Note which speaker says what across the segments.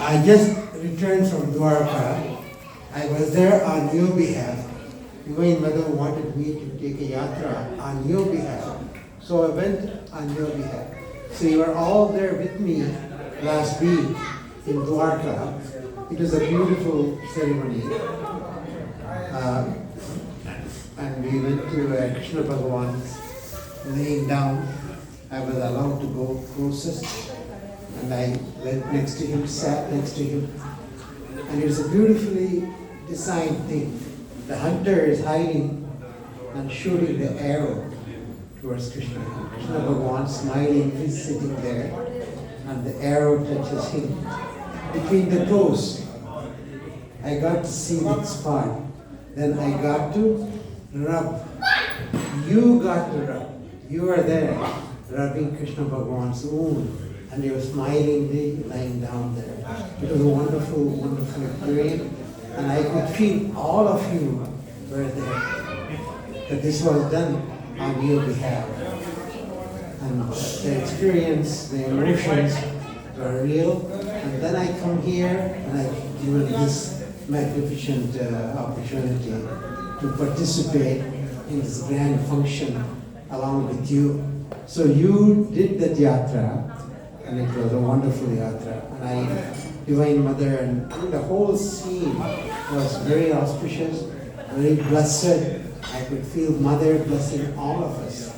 Speaker 1: I just returned from Dwarka. I was there on your behalf. Divine Mother wanted me to take a yatra on your behalf. So I went on your behalf. So you were all there with me last week in Dwarka. It was a beautiful ceremony. And we went to Krishna Bhagavan's laying down. I was allowed to go closest. And I went next to him, sat next to him. And it's a beautifully designed thing. The hunter is hiding and shooting the arrow towards Krishna. Krishna Bhagavan smiling, he's sitting there, and the arrow touches him between the toes. I got to see that spot. Then I got to rub. You got to rub. You were there, rubbing Krishna Bhagavan's wound. And you were smilingly lying down there. It was a wonderful, wonderful experience. And I could feel all of you were there. That this was done on your behalf. And the experience, the emotions were real. And then I come here and I given this magnificent opportunity to participate in this grand function along with you. So you did that yatra. And it was a wonderful yatra. And Divine Mother, and the whole scene was very auspicious, very blessed. I could feel Mother blessing all of us.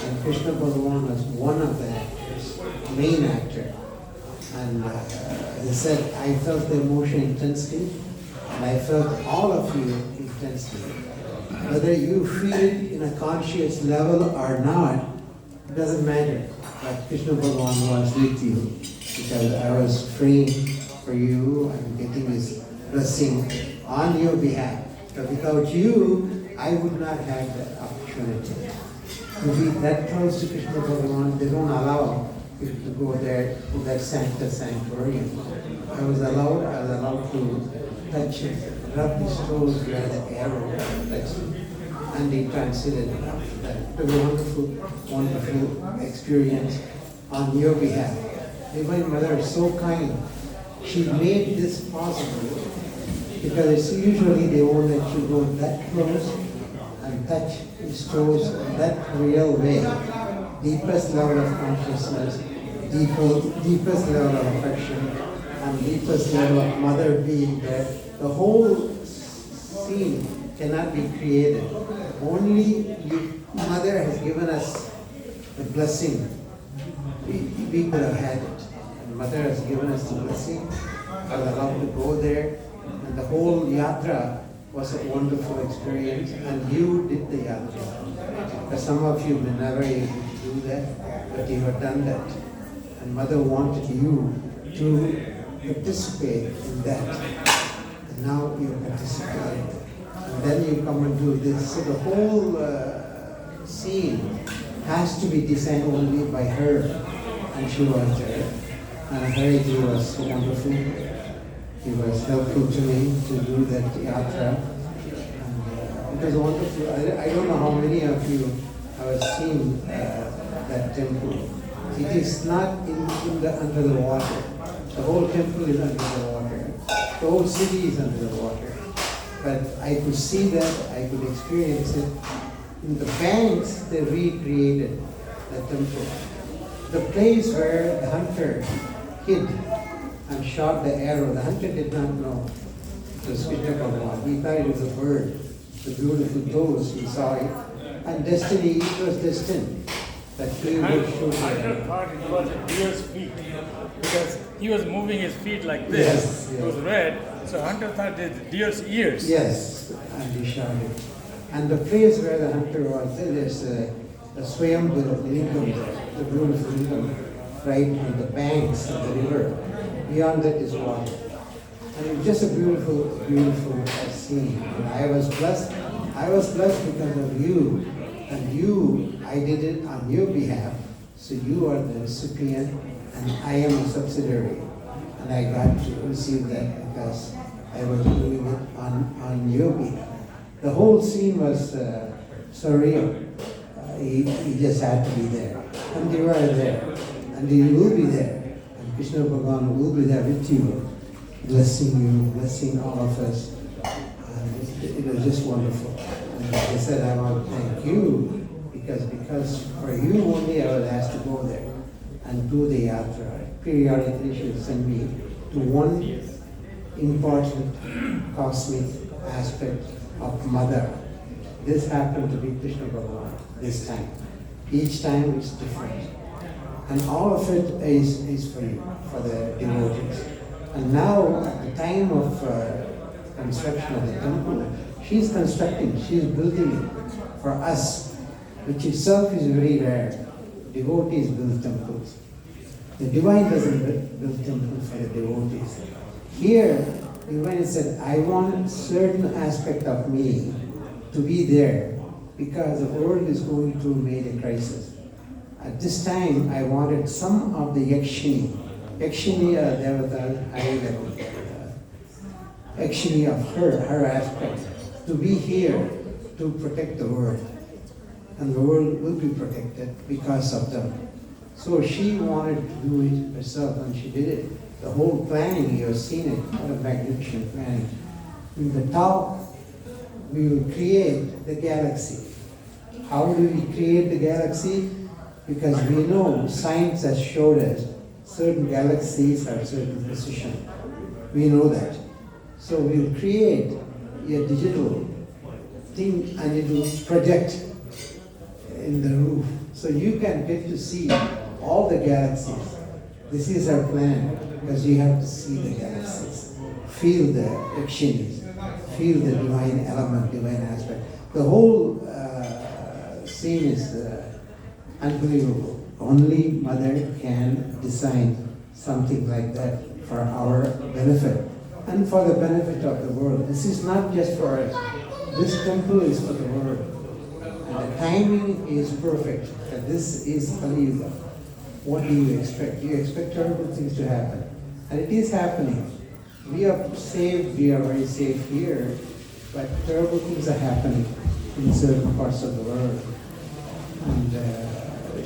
Speaker 1: And Krishna Bhagavan was one of the actors, main actor. And as I said, I felt the emotion intensely, and I felt all of you intensely. Whether you feel it in a conscious level or not, it doesn't matter. But Krishna Bhagavan was with you because I was praying for you and getting his blessing on your behalf. But without you, I would not have that opportunity. To be that close to Krishna Bhagavan, they don't allow you to go there to that sanctorium. I was allowed to touch him, rub his toes where the arrow touched him. And he translated that. It was a wonderful, wonderful experience on your behalf. Divine Mother is so kind. She made this possible because it's usually they won't let you go that close and touch his toes in that real way. Deepest level of consciousness, deepest level of affection, and deepest level of Mother being there. The whole scene cannot be created. Only Mother has given us the blessing. We could have had it. And Mother has given us the blessing. I was allowed to go there. And the whole yatra was a wonderful experience. And you did the yatra. Because some of you may never able to do that, but you have done that. And Mother wanted you to participate in that. And now you participate. And then you come and do this. So the whole scene has to be designed only by her. And she was there. And Hariji was so wonderful. He was helpful to me to do that yatra. And it was wonderful. I don't know how many of you have seen that temple. It is not under the water. The whole temple is under the water. The whole city is under the water. But I could see that, I could experience it. In the banks, they recreated the temple. The place where the hunter hid and shot the arrow, the hunter did not know it was Krishna Bhagavan. He thought it was a bird, the beautiful toes, he saw it. And destiny, it was destined that he would shoot the
Speaker 2: Hunter
Speaker 1: arrow.
Speaker 2: thought it was a deer's feet because he was moving his feet like this.
Speaker 1: Yes,
Speaker 2: It was red, so Hunter thought it was deer's ears.
Speaker 1: Yes, and he shot it. And the place where the hunter was, there's a Swayambhur lingam there, the beautiful lingam, right on the banks of the river. Beyond that is water. And it was just a beautiful, beautiful scene. And I was blessed because of you. And you, I did it on your behalf. So you are the recipient and I am a subsidiary. And I got to receive that because I was doing it on your behalf. The whole scene was surreal. He just had to be there. And you are there. And you will be there. And Krishna Bhagavan will be there with you, blessing all of us. And it was just wonderful. And I said, I want to thank you because for you only I was asked to go there and do the yatra. Periodically she would send me to one important cosmic aspect of Mother. This happened to be Krishna Bhagavan this time. Each time it's different. And all of it is for you, for the devotees. And now, at the time of construction of the temple, she's constructing, she's building it for us, which itself is very rare. Devotees build temples. The divine doesn't build temples for the devotees. Here, divine said, I want a certain aspect of me to be there because the world is going through a major crisis. At this time, I wanted some of the Yakshini. Yakshini are Devata, high level. Yakshini of her aspect, to be here to protect the world. And the world will be protected because of them. So she wanted to do it herself, and she did it. The whole planning, you have seen it, what a magnificent planning. In the top, we will create the galaxy. How do we create the galaxy? Because we know, science has showed us, certain galaxies have certain position. We know that. So we'll create a digital thing and it will project in the roof. So you can get to see all the galaxies. This is our plan, because you have to see the galaxies, feel the Yakshinis, feel the divine element, divine aspect. The whole scene is unbelievable. Only Mother can design something like that for our benefit and for the benefit of the world. This is not just for us. This temple is for the world. And the timing is perfect. And this is Kali Yuga. What do you expect? You expect terrible things to happen. And it is happening. We are safe, we are very safe here, but terrible things are happening in certain parts of the world. And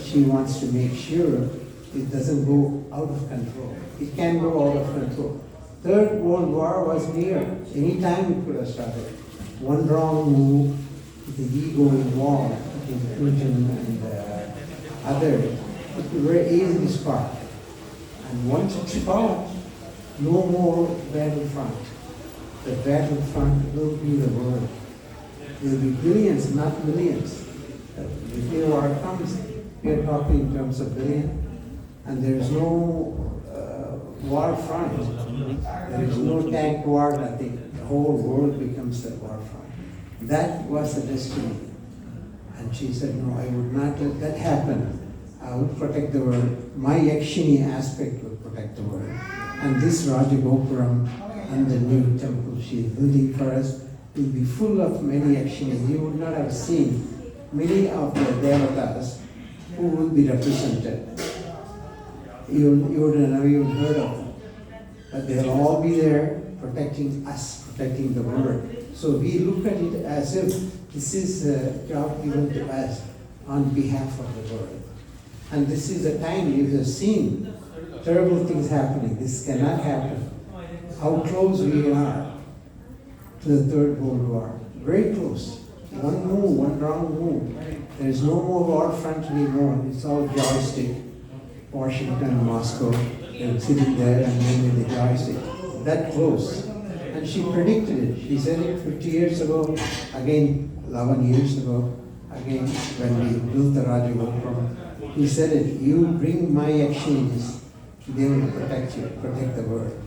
Speaker 1: she wants to make sure it doesn't go out of control. It can go out of control. Third World War was near. Any time it could have started. One wrong move, the ego involved in Putin and others, it could very easily spark. And once it sparks, no more battlefront. The battlefront will be the world. There will be billions, not millions. If the war comes, we are talking in terms of billion, and there is no war front. There is no tank war, nothing. The whole world becomes the war front. That was the destiny. And she said, no, I would not let that happen. I would protect the world. My Yakshini aspect will protect the world. And this Rajagopuram and the new temple she is building for us will be full of many Yakshinis. You would not have seen many of the Devatas who will be represented. You wouldn't have even heard of them. But they'll all be there protecting us, protecting the world. So we look at it as if this is a job given to us on behalf of the world. And this is a time you have seen terrible things happening. This cannot happen. How close we are to the Third World War. Very close. One move, one wrong move. There is no more war front anymore. It's all joystick. Washington and Moscow, they're sitting there and then with the joystick. That close. And she predicted it. She said it 50 years ago, again 11 years ago, again when we built the Rajagopuram. He said it, you bring my Yakshinis, they will protect you, protect the world.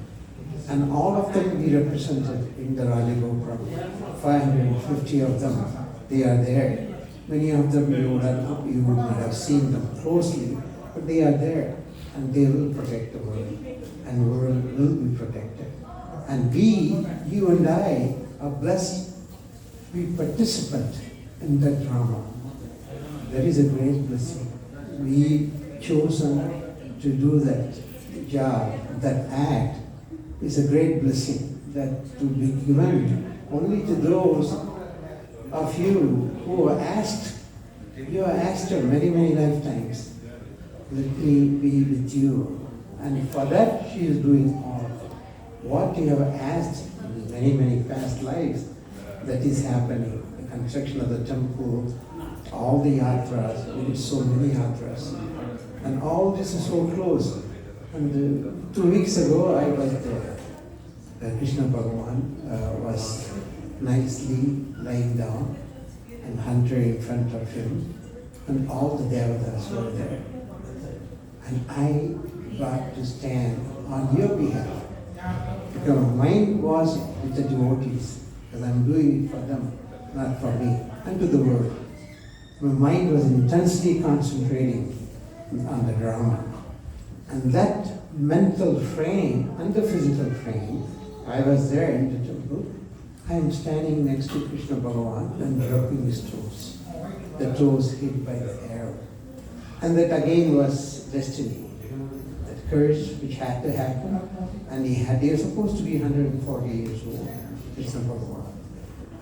Speaker 1: And all of them we represented in the Rajagopuram. 550 of them, they are there. Many of them you would not have seen them closely, but they are there. And they will protect the world. And the world will be protected. And we, you and I, are blessed to be participant in that drama. That is a great blessing. We chosen to do that job, that act, is a great blessing that to be given only to those of you who are asked. You are asked her many, many lifetimes, let me be with you And for that, she is doing all. What you have asked in many, many past lives, that is happening. The construction of the temple, all the yatras, we did so many yatras. And all this is so close. And 2 weeks ago, I was there. Krishna Bhagavan was nicely lying down, and Hunter in front of him, and all the devatas were there. And I got to stand on your behalf. Because my mind was with the devotees, because I'm doing it for them, not for me, and to the world. My mind was intensely concentrating on the drama. And that mental frame and the physical frame, I was there in the temple. I am standing next to Krishna Bhagavan and dropping his toes. The toes hit by the arrow. And that again was destiny. That curse which had to happen. And he was supposed to be 140 years old, Krishna Bhagavan.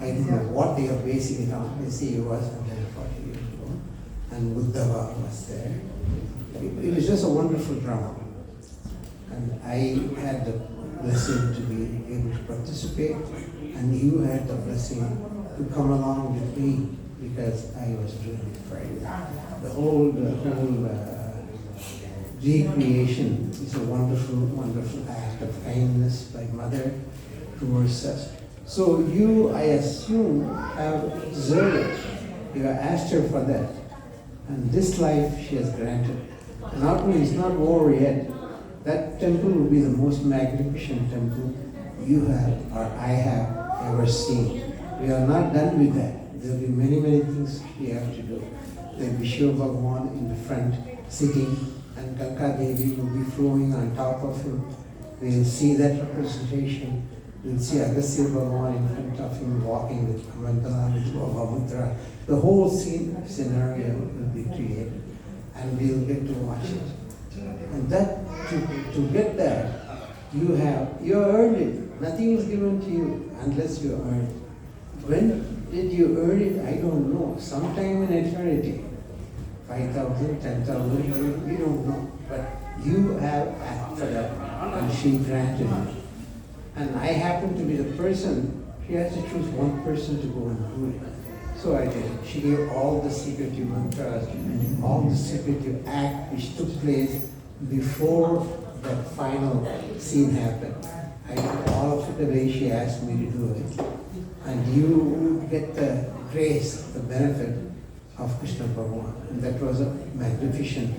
Speaker 1: I don't know what they are basing it on. They say he was 140 years old. And Uddhava was there. It was just a wonderful drama. And I had the blessing to be able to participate, and you had the blessing to come along with me because I was doing it for you. The whole recreation is a wonderful, wonderful act of kindness by Mother towards us. So you, I assume, have deserved it. You have asked her for that. And this life she has granted. Not only it's not over yet, that temple will be the most magnificent temple you have or I have ever seen. We are not done with that. There will be many, many things we have to do. There will be Shiva Bhagavan in the front sitting, and Ganga Devi will be flowing on top of him. We will see that representation. We will see Agastya Bhagavan in front of him walking with Amantala, with Bhavamudra. The whole scenario will be created, and we will get to watch it. And that, to get that, you earned it. Nothing is given to you unless you earn it. When did you earn it? I don't know. Sometime in eternity. 5,000, 10,000, we don't know. But you have asked for that, and she granted it. And I happen to be the person, she has to choose one person to go and do it. So I did. She gave all the secretive mantras, all the secretive act which took place before that final scene happened. I did all of it the way she asked me to do it. And you get the grace, the benefit of Krishna Bhagavan. And that was a magnificent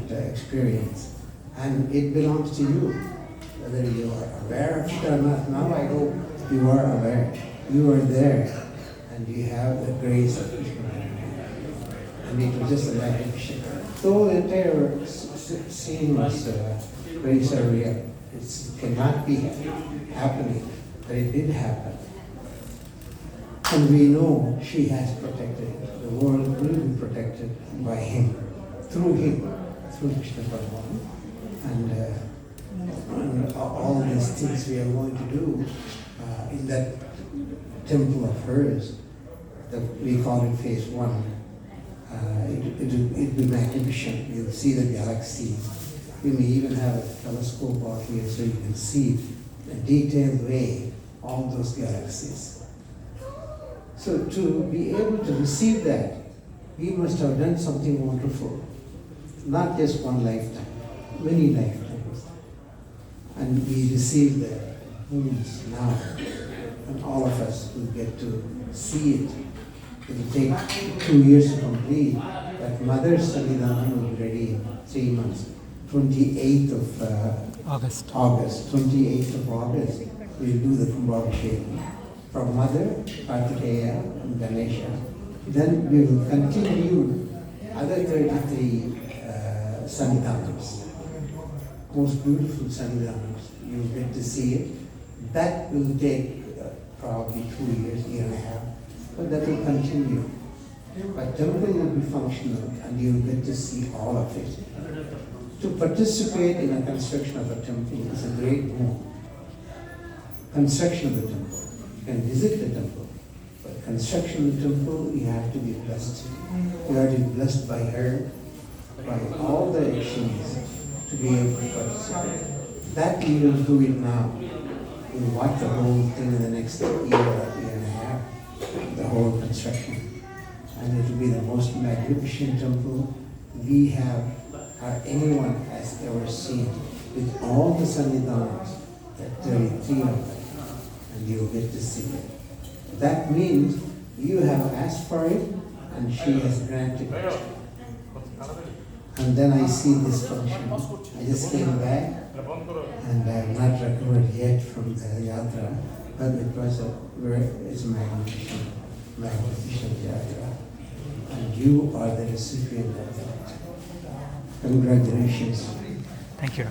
Speaker 1: experience. And it belongs to you, whether you are aware of it or not. Now I hope you are aware. You are there. And you have the grace of Krishna. And it was just a magnificent. So the entire scene was very surreal. It cannot be happening, but it did happen. And we know she has protected it. The world will be protected by him, through Krishna Bhagavan. And all these things we are going to do in that temple of hers, we call it phase 1. It'll be magnificent. You'll see the galaxies. We may even have a telescope out here so you can see in a detailed way all those galaxies. So to be able to receive that, we must have done something wonderful. Not just one lifetime, many lifetimes. And we receive that now. And all of us will get to see it. It will take 2 years to complete. But Mother's Sannidhanam will be ready in 3 months. 28th of August. 28th of August, we'll do the Kumbhabhishekam. From Mother, Kartikeya, and Ganesha. Then we will continue other 33 Sannidhanams. Most beautiful Sannidhanams. You'll get to see it. That will take probably 2 years, year and a half. But that will continue. But temple will be functional and you will get to see all of it. To participate in a construction of a temple is a great move. Construction of the temple. You can visit the temple. But construction of the temple, you have to be blessed. You have to be blessed by her, by all the actions, to be able to participate. That you will do it now. You watch the whole thing in the next year and a half, the whole construction. And it will be the most magnificent temple we have or anyone has ever seen, with all the Sannidhanas, there are 33 of them, and you'll get to see it. That means you have asked for it and she has granted it. And then I see this function. I just came back and I have not recovered yet from the yatra, but it was it's a magnificent yatra. And you are the recipient of that. Congratulations.
Speaker 2: Thank you.